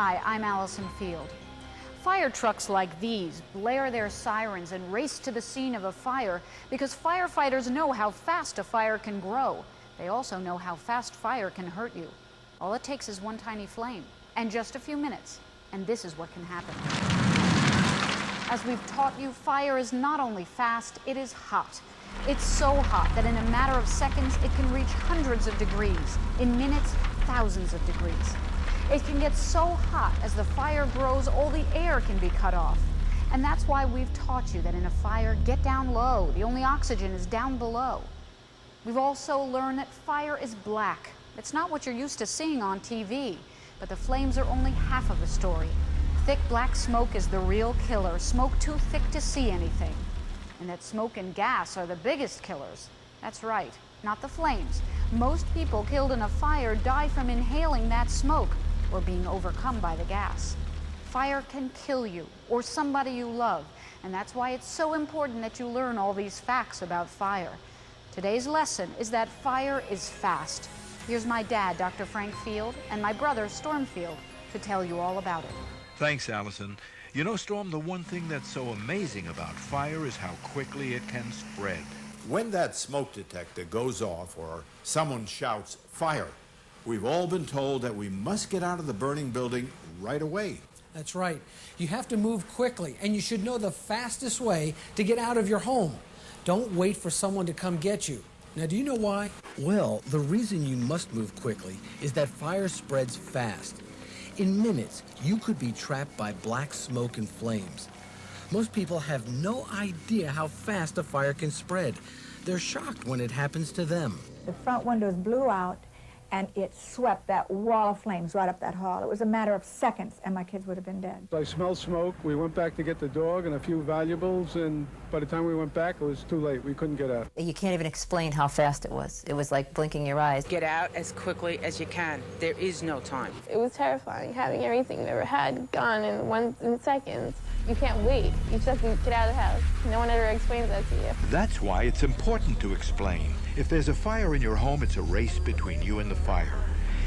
Hi, I'm Allison Field. Fire trucks like these blare their sirens and race to the scene of a fire because firefighters know how fast a fire can grow. They also know how fast fire can hurt you. All it takes is one tiny flame and just a few minutes, and this is what can happen. As we've taught you, fire is not only fast, it is hot. It's so hot that in a matter of seconds, it can reach hundreds of degrees. In minutes, thousands of degrees. It can get so hot as the fire grows, all the air can be cut off. And that's why we've taught you that in a fire, get down low. The only oxygen is down below. We've also learned that fire is black. It's not what you're used to seeing on TV, but the flames are only half of the story. Thick black smoke is the real killer, smoke too thick to see anything. And that smoke and gas are the biggest killers. That's right, not the flames. Most people killed in a fire die from inhaling that smoke or being overcome by the gas. Fire can kill you or somebody you love, and that's why it's so important that you learn all these facts about fire. Today's lesson is that fire is fast. Here's my dad, Dr. Frank Field, and my brother, Storm Field, to tell you all about it. Thanks, Allison. You know, Storm, the one thing that's so amazing about fire is how quickly it can spread. When that smoke detector goes off or someone shouts, "Fire," we've all been told that we must get out of the burning building right away. That's right. You have to move quickly, and you should know the fastest way to get out of your home. Don't wait for someone to come get you. Now, do you know why? Well, the reason you must move quickly is that fire spreads fast. In minutes, you could be trapped by black smoke and flames. Most people have no idea how fast a fire can spread. They're shocked when it happens to them. The front windows blew out, and it swept that wall of flames right up that hall. It was a matter of seconds, and my kids would have been dead. I smelled smoke. We went back to get the dog and a few valuables, and by the time we went back, it was too late. We couldn't get out. You can't even explain how fast it was. It was like blinking your eyes. Get out as quickly as you can. There is no time. It was terrifying having everything you ever had gone in seconds. You can't wait. You just have to get out of the house. No one ever explains that to you. That's why it's important to explain. If there's a fire in your home, it's a race between you and the fire.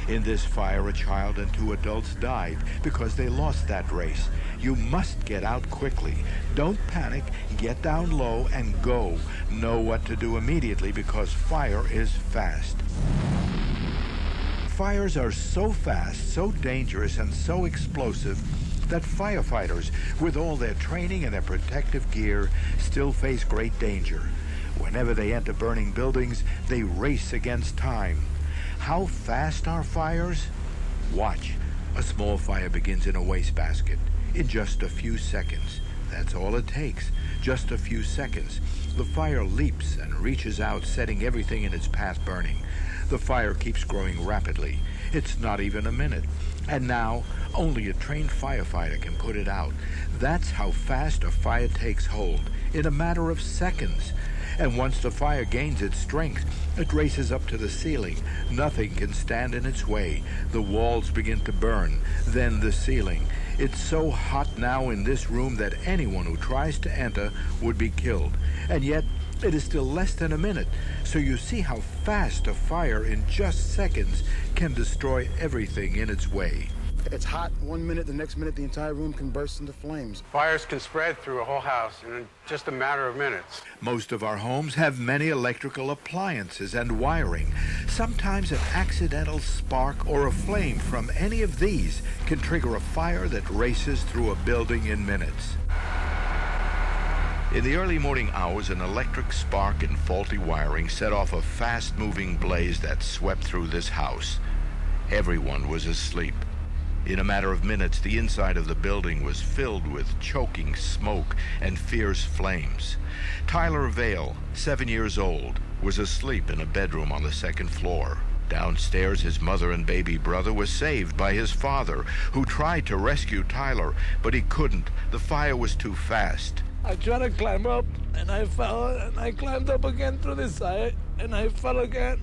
In this fire, a child and 2 adults died because they lost that race. You must get out quickly. Don't panic, get down low and go. Know what to do immediately because fire is fast. Fires are so fast, so dangerous, and so explosive that firefighters, with all their training and their protective gear, still face great danger. Whenever they enter burning buildings, they race against time. How fast are fires? Watch. A small fire begins in a wastebasket in just a few seconds. That's all it takes, just a few seconds. The fire leaps and reaches out, setting everything in its path burning. The fire keeps growing rapidly. It's not even a minute. And now, only a trained firefighter can put it out. That's how fast a fire takes hold, in a matter of seconds. And once the fire gains its strength, it races up to the ceiling. Nothing can stand in its way. The walls begin to burn, then the ceiling. It's so hot now in this room that anyone who tries to enter would be killed. And yet, it is still less than a minute. So you see how fast a fire in just seconds can destroy everything in its way. It's hot 1 minute, the next minute the entire room can burst into flames. Fires can spread through a whole house in just a matter of minutes. Most of our homes have many electrical appliances and wiring. Sometimes an accidental spark or a flame from any of these can trigger a fire that races through a building in minutes. In the early morning hours, an electric spark and faulty wiring set off a fast-moving blaze that swept through this house. Everyone was asleep. In a matter of minutes, the inside of the building was filled with choking smoke and fierce flames. Tyler Vale, 7 years old, was asleep in a bedroom on the 2nd floor. Downstairs, his mother and baby brother were saved by his father, who tried to rescue Tyler, but he couldn't. The fire was too fast. I tried to climb up, and I fell, and I climbed up again through the side, and I fell again.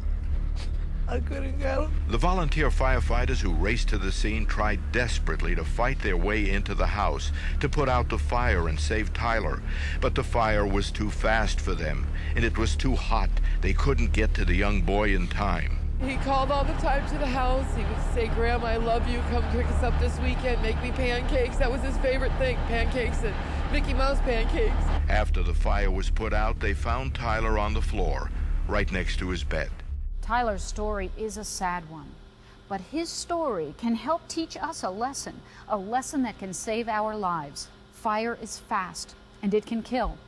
I couldn't get him. The volunteer firefighters who raced to the scene tried desperately to fight their way into the house to put out the fire and save Tyler. But the fire was too fast for them, and it was too hot. They couldn't get to the young boy in time. He called all the time to the house. He would say, Grandma, I love you. Come pick us up this weekend. Make me pancakes. That was his favorite thing, pancakes and Mickey Mouse pancakes. After the fire was put out, they found Tyler on the floor, right next to his bed. Tyler's story is a sad one, but his story can help teach us a lesson that can save our lives. Fire is fast, and it can kill.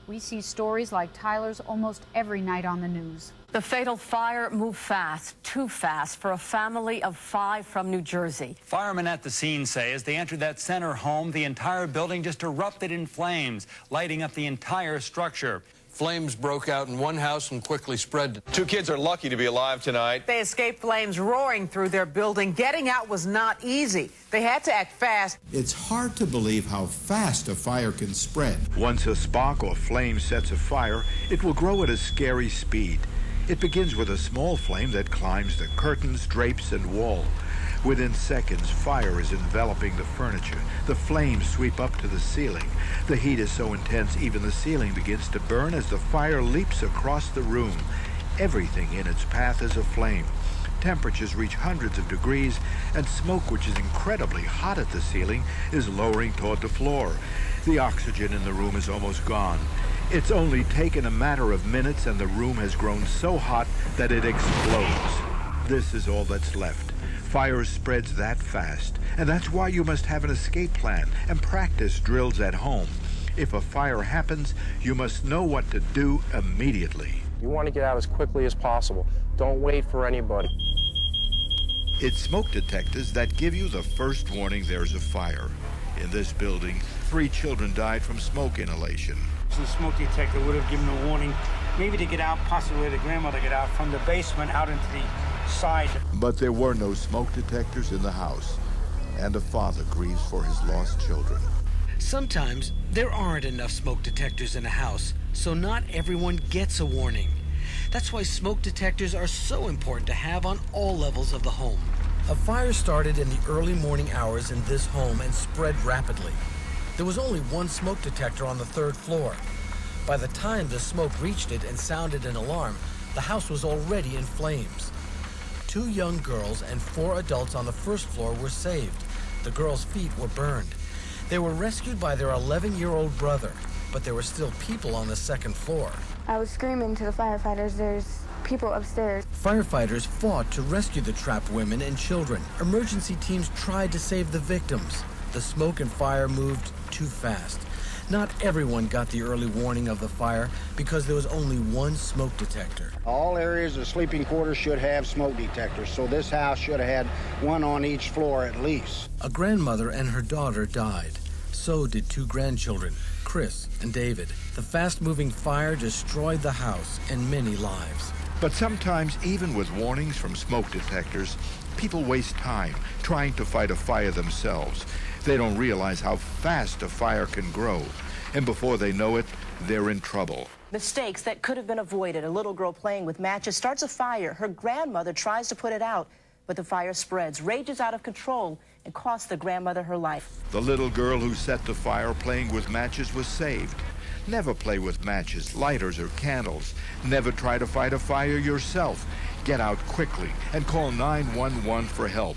We see stories like Tyler's almost every night on the news. The fatal fire moved fast, too fast, for a family of 5 from New Jersey. Firemen at the scene say as they entered that center home, the entire building just erupted in flames, lighting up the entire structure. Flames broke out in one house and quickly spread. 2 kids are lucky to be alive tonight. They escaped flames roaring through their building. Getting out was not easy. They had to act fast. It's hard to believe how fast a fire can spread. Once a spark or flame sets afire, it will grow at a scary speed. It begins with a small flame that climbs the curtains, drapes, and wall. Within seconds, fire is enveloping the furniture. The flames sweep up to the ceiling. The heat is so intense, even the ceiling begins to burn as the fire leaps across the room. Everything in its path is aflame. Temperatures reach hundreds of degrees, and smoke, which is incredibly hot at the ceiling, is lowering toward the floor. The oxygen in the room is almost gone. It's only taken a matter of minutes, and the room has grown so hot that it explodes. This is all that's left. Fire spreads that fast, and that's why you must have an escape plan and practice drills at home. If a fire happens, you must know what to do immediately. You want to get out as quickly as possible. Don't wait for anybody. It's smoke detectors that give you the first warning there's a fire. In this building, 3 children died from smoke inhalation. The smoke detector would have given a warning, maybe to get out, possibly the grandmother get out from the basement out into the side. But there were no smoke detectors in the house, and a father grieves for his lost children. Sometimes there aren't enough smoke detectors in a house, so not everyone gets a warning. That's why smoke detectors are so important to have on all levels of the home. A fire started in the early morning hours in this home and spread rapidly. There was only one smoke detector on the 3rd floor. By the time the smoke reached it and sounded an alarm, the house was already in flames. 2 young girls and 4 adults on the 1st floor were saved. The girls' feet were burned. They were rescued by their 11-year-old brother, but there were still people on the 2nd floor. I was screaming to the firefighters, there's people upstairs. Firefighters fought to rescue the trapped women and children. Emergency teams tried to save the victims. The smoke and fire moved too fast. Not everyone got the early warning of the fire because there was only one smoke detector. All areas of sleeping quarters should have smoke detectors, so this house should have had one on each floor at least. A grandmother and her daughter died. So did 2 grandchildren, Chris and David. The fast-moving fire destroyed the house and many lives. But sometimes, even with warnings from smoke detectors, people waste time trying to fight a fire themselves. They don't realize how fast a fire can grow, and before they know it, they're in trouble. Mistakes that could have been avoided. A little girl playing with matches starts a fire. Her grandmother tries to put it out, but the fire spreads, rages out of control, and costs the grandmother her life. The little girl who set the fire playing with matches was saved. Never play with matches, lighters, or candles. Never try to fight a fire yourself. Get out quickly and call 911 for help.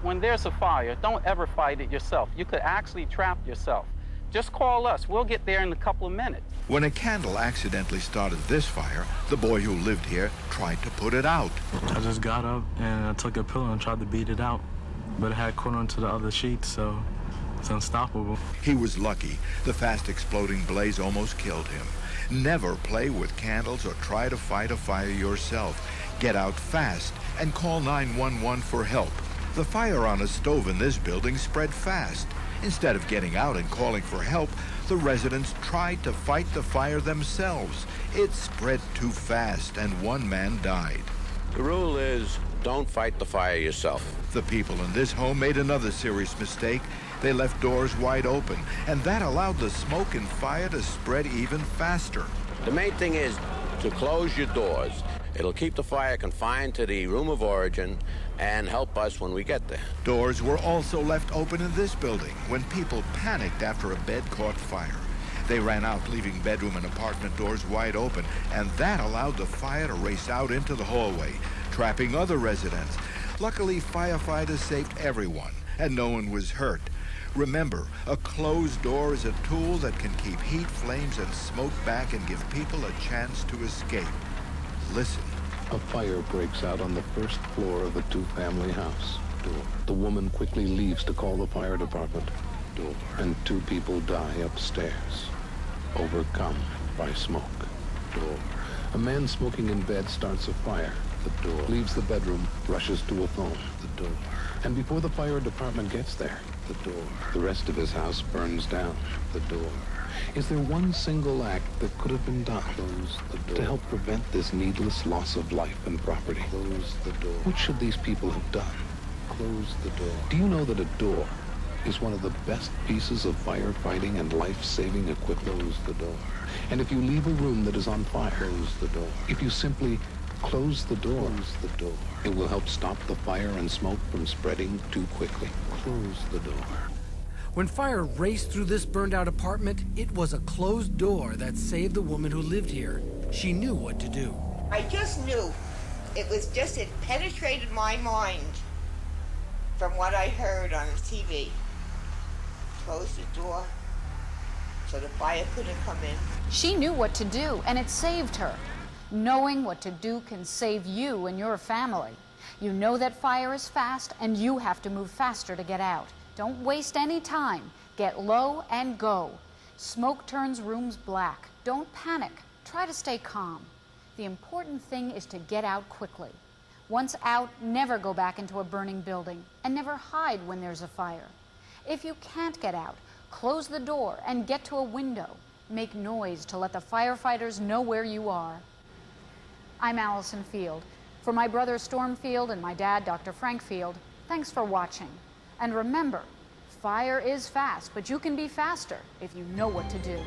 When there's a fire, don't ever fight it yourself. You could actually trap yourself. Just call us. We'll get there in a couple of minutes. When a candle accidentally started this fire, the boy who lived here tried to put it out. I just got up and I took a pillow and tried to beat it out, but it had caught onto the other sheet, so it's unstoppable. He was lucky. The fast exploding blaze almost killed him. Never play with candles or try to fight a fire yourself. Get out fast and call 911 for help. The fire on a stove in this building spread fast. Instead of getting out and calling for help, the residents tried to fight the fire themselves. It spread too fast, and 1 man died. The rule is, don't fight the fire yourself. The people in this home made another serious mistake. They left doors wide open, and that allowed the smoke and fire to spread even faster. The main thing is to close your doors. It'll keep the fire confined to the room of origin and help us when we get there. Doors were also left open in this building when people panicked after a bed caught fire. They ran out, leaving bedroom and apartment doors wide open, and that allowed the fire to race out into the hallway. trapping other residents. Luckily, firefighters saved everyone, and no one was hurt. Remember, a closed door is a tool that can keep heat, flames, and smoke back and give people a chance to escape. Listen. A fire breaks out on the first floor of a two-family house. Door. The woman quickly leaves to call the fire department. Door. And 2 people die upstairs, overcome by smoke. Door. A man smoking in bed starts a fire. The door. Leaves the bedroom, rushes to a phone. The door. And before the fire department gets there, the door. The rest of his house burns down. The door. Is there one single act that could have been done to help prevent this needless loss of life and property? Close the door. What should these people have done? Close the door. Do you know that a door is one of the best pieces of firefighting and life-saving equipment? Close the door. And if you leave a room that is on fire, close the door. If you simply close the door, it will help stop the fire and smoke from spreading too quickly. Close the door. When fire raced through this burned-out apartment, it was a closed door that saved the woman who lived here. She knew what to do. I just knew. It penetrated my mind from what I heard on the TV. Close the door so the fire couldn't come in. She knew what to do, and it saved her. Knowing what to do can save you and your family. You know that fire is fast, and you have to move faster to get out. Don't waste any time. Get low and go. Smoke turns rooms black. Don't panic. Try to stay calm. The important thing is to get out quickly. Once out, never go back into a burning building, and never hide when there's a fire. If you can't get out, close the door and get to a window. Make noise to let the firefighters know where you are. I'm Allison Field. For my brother Storm Field and my dad, Dr. Frank Field, thanks for watching. And remember, fire is fast, but you can be faster if you know what to do.